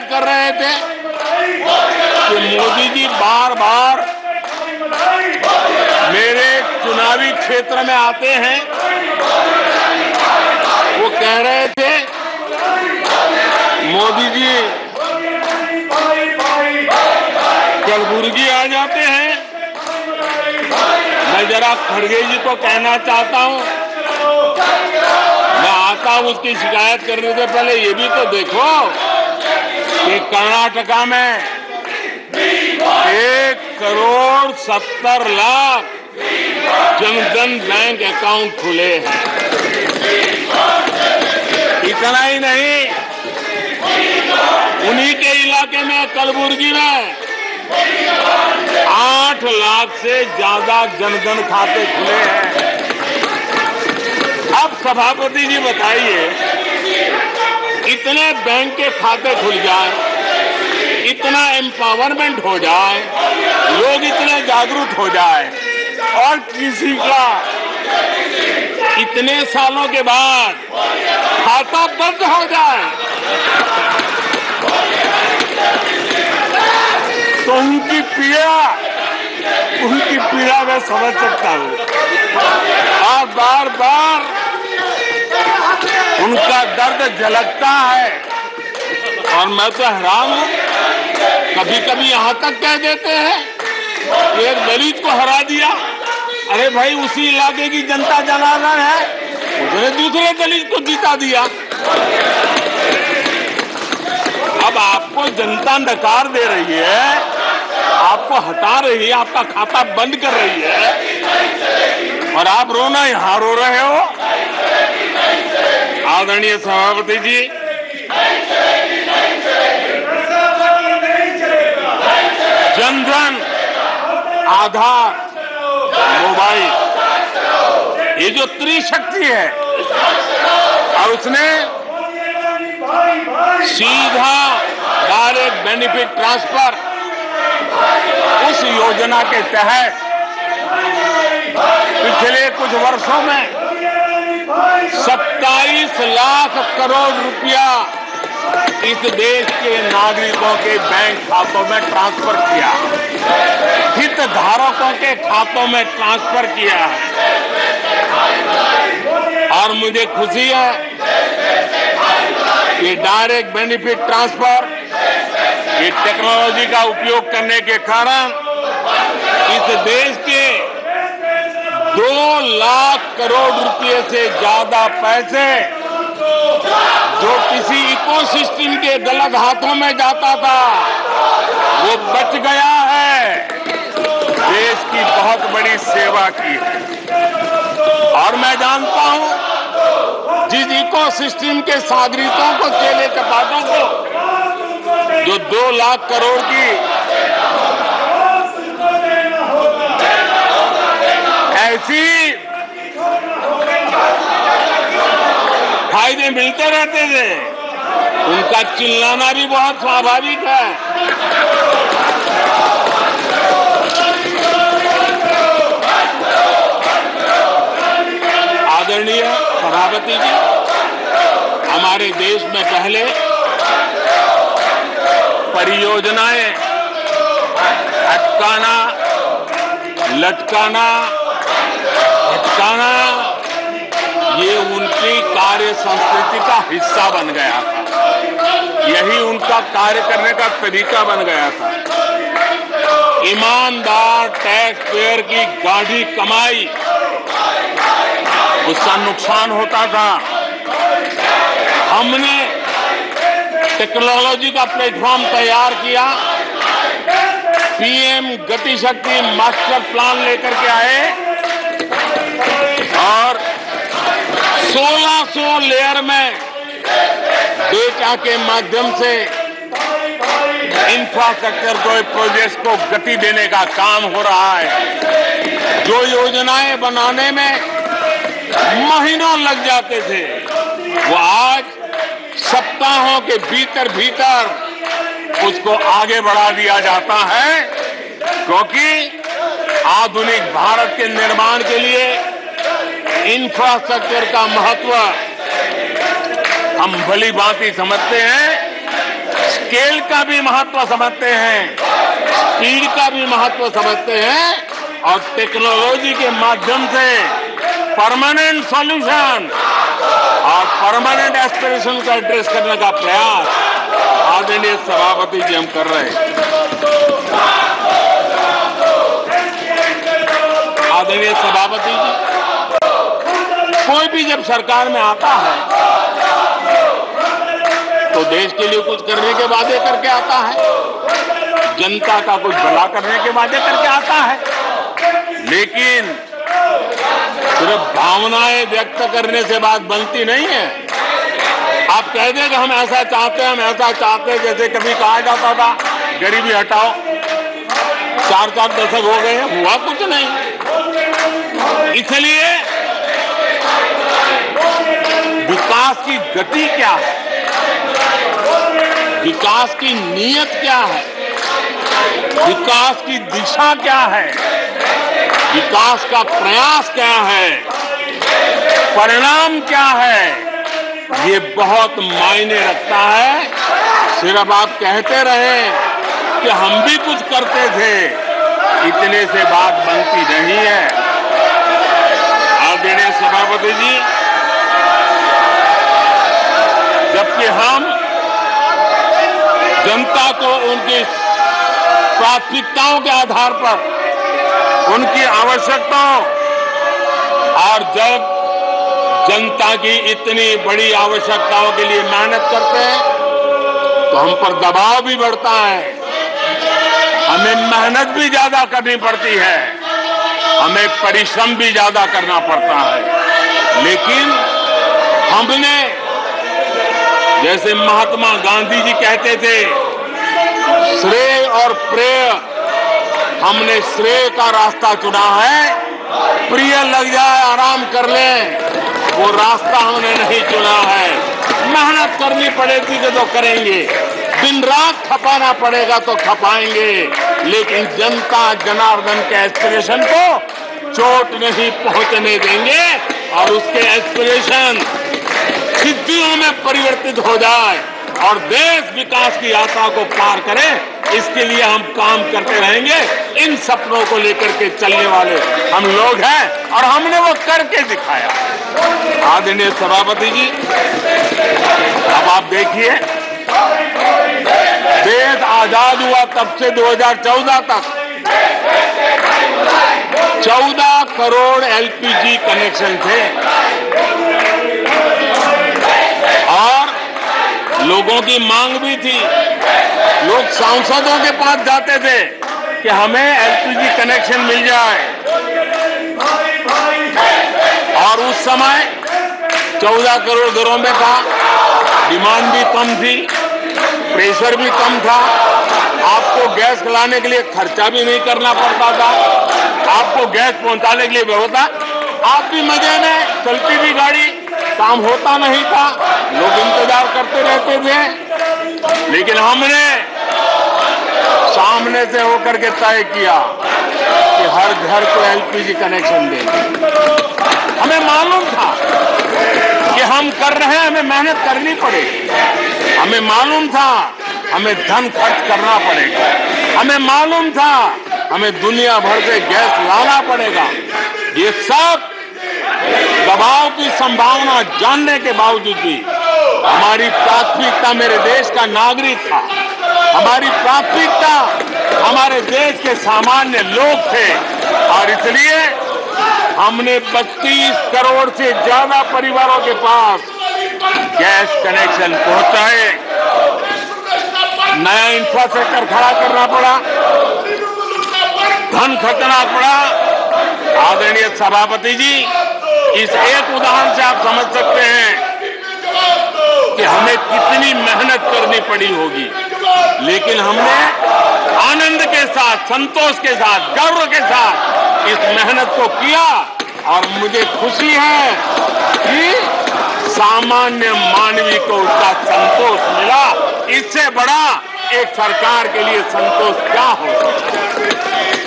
शिकायत कर रहे थे कि मोदी जी बार बार मेरे चुनावी क्षेत्र में आते हैं। वो कह रहे थे मोदी जी कलबुर्गी आ जाते हैं। मैं जरा खड़गे जी को कहना चाहता हूं, मैं आता हूं उसकी शिकायत करने से पहले ये भी तो देखो कि कर्नाटका में 1,70,00,000 जनधन बैंक अकाउंट खुले हैं। इतना ही नहीं, उन्हीं के इलाके में कलबुर्गी में 8 लाख से ज्यादा जनधन खाते खुले हैं। अब सभापति जी बताइए, इतने बैंक के खाते खुल जाए, इतना एम्पावरमेंट हो जाए, लोग इतने जागरूक हो जाए और किसी का इतने सालों के बाद खाता बंद हो जाए तो उनकी पीड़ा मैं समझ सकता हूं। और बार बार उनका दर्द झलकता है और मैं तो हैरान हूं। कभी कभी यहां तक कह देते हैं एक दलित को हरा दिया। अरे भाई, उसी इलाके की जनता जनार्दन है, उसने दूसरे दलित को जीता दिया। अब आपको जनता नकार दे रही है, आपको हटा रही है, आपका खाता बंद कर रही है और आप रोना यहां रो रहे हो। आदरणीय सभापति जी, जनधन, आधार, मोबाइल, ये जो त्रिशक्ति है, और उसने सीधा डायरेक्ट बेनिफिट ट्रांसफर, उस योजना के तहत पिछले कुछ वर्षों में 27 लाख करोड़ रुपया इस देश के नागरिकों के बैंक खातों में ट्रांसफर किया, हितधारकों के खातों में ट्रांसफर किया है। और मुझे खुशी है कि डायरेक्ट बेनिफिट ट्रांसफर, ये टेक्नोलॉजी का उपयोग करने के कारण इस देश के 2 लाख करोड़ रुपए से ज्यादा पैसे जो किसी इकोसिस्टम के गलत हाथों में जाता था, वो बच गया है। देश की बहुत बड़ी सेवा की है। और मैं जानता हूं, जिस इकोसिस्टम के सागरिकों को, चेले चपाटों को जो 2 लाख करोड़ की ऐसी फायदे मिलते रहते थे, उनका चिल्लाना भी बहुत स्वाभाविक है। आदरणीय सभापति जी, हमारे देश में पहले परियोजनाएं अटकाना, लटकाना, भटकाना, ये उनकी कार्य संस्कृति का हिस्सा बन गया था। यही उनका कार्य करने का तरीका बन गया था। ईमानदार टैक्स पेयर की गाढ़ी कमाई, उसका नुकसान होता था। हमने टेक्नोलॉजी का प्लेटफॉर्म तैयार किया, पीएम गति शक्ति मास्टर प्लान लेकर के आए और 1600 लेयर में डेटा के माध्यम से इंफ्रास्ट्रक्चर को, प्रोजेक्ट्स को गति देने का काम हो रहा है। जो योजनाएं बनाने में महीनों लग जाते थे, वो आज सप्ताहों के भीतर भीतर उसको आगे बढ़ा दिया जाता है, क्योंकि आधुनिक भारत के निर्माण के लिए इंफ्रास्ट्रक्चर का महत्व हम भली भांति समझते हैं। स्केल का भी महत्व समझते हैं, स्पीड का भी महत्व समझते हैं और टेक्नोलॉजी के माध्यम से परमानेंट सॉल्यूशन और परमानेंट एस्पिरेशन का एड्रेस करने का प्रयास आदरणीय सभापति जी हम कर रहे हैं। आदरणीय सभापति जी, कोई भी जब सरकार में आता है तो देश के लिए कुछ करने के वादे करके आता है, जनता का कुछ भला करने के वादे करके आता है, लेकिन सिर्फ भावनाएं व्यक्त करने से बात बनती नहीं है। आप कह दें कि हम ऐसा चाहते हैं, हम ऐसा चाहते हैं, जैसे कभी कहा जाता था गरीबी हटाओ, 4 दशक हो गए, हुआ कुछ नहीं। इसलिए विकास की गति क्या है, विकास की नीयत क्या है, विकास की दिशा क्या है, विकास का प्रयास क्या है, परिणाम क्या है, ये बहुत मायने रखता है। सिर्फ आप कहते रहे कि हम भी कुछ करते थे, इतने से बात बनती नहीं है। आदरणीय सभापति जी, जबकि हम जनता को उनकी प्राथमिकताओं के आधार पर उनकी आवश्यकताओं, और जब जनता की इतनी बड़ी आवश्यकताओं के लिए मेहनत करते हैं तो हम पर दबाव भी बढ़ता है, हमें मेहनत भी ज्यादा करनी पड़ती है, हमें परिश्रम भी ज्यादा करना पड़ता है। लेकिन हमने, जैसे महात्मा गांधी जी कहते थे, श्रेय और प्रेय, हमने श्रेय का रास्ता चुना है, प्रिय लग जाए आराम कर लें, वो रास्ता हमने नहीं चुना है। मेहनत करनी पड़ेगी तो करेंगे, दिन रात खपाना पड़ेगा तो खपाएंगे, लेकिन जनता जनार्दन के एस्पिरेशन को चोट नहीं पहुंचने देंगे और उसके एस्पिरेशन सिद्धियों में परिवर्तित हो जाए और देश विकास की यात्रा को पार करे, इसके लिए हम काम करते रहेंगे। इन सपनों को लेकर के चलने वाले हम लोग हैं और हमने वो करके दिखाया। आदरणीय सभापति जी, अब आप देखिए, देश आजाद हुआ तब से 2014 तक 14 करोड़ एलपीजी कनेक्शन थे और लोगों की मांग भी थी। लोग सांसदों के पास जाते थे कि हमें एलपीजी कनेक्शन मिल जाए, और उस समय 14 करोड़ घरों में था, डिमांड भी कम थी, प्रेशर भी कम था, आपको गैस लाने के लिए खर्चा भी नहीं करना पड़ता था, आपको गैस पहुंचाने के लिए व्यवस्था, आप भी मजे में, चलती भी गाड़ी, काम होता नहीं था, लोग इंतजार करते रहते थे। लेकिन हमने सामने से होकर के तय किया कि हर घर को एलपीजी कनेक्शन देंगे। हमें मालूम था कि हम कर रहे हैं, हमें मेहनत करनी पड़ेगी, हमें मालूम था हमें धन खर्च करना पड़ेगा, हमें मालूम था हमें दुनिया भर से गैस लाना पड़ेगा। ये सब दबाव की संभावना जानने के बावजूद भी हमारी प्राथमिकता मेरे देश का नागरिक था, हमारी प्राथमिकता हमारे देश के सामान्य लोग थे, और इसलिए हमने 32 करोड़ से ज्यादा परिवारों के पास गैस कनेक्शन पहुंचाए। नया इंफ्रास्ट्रक्चर खड़ा करना पड़ा, धन खर्चना पड़ा। आदरणीय सभापति जी, इस एक उदाहरण से आप समझ सकते हैं कि हमें कितनी मेहनत करनी पड़ी होगी, लेकिन हमने आनंद के साथ, संतोष के साथ, गर्व के साथ इस मेहनत को किया, और मुझे खुशी है कि सामान्य मानवी को उसका संतोष मिला। इससे बड़ा एक सरकार के लिए संतोष क्या हो सकता है।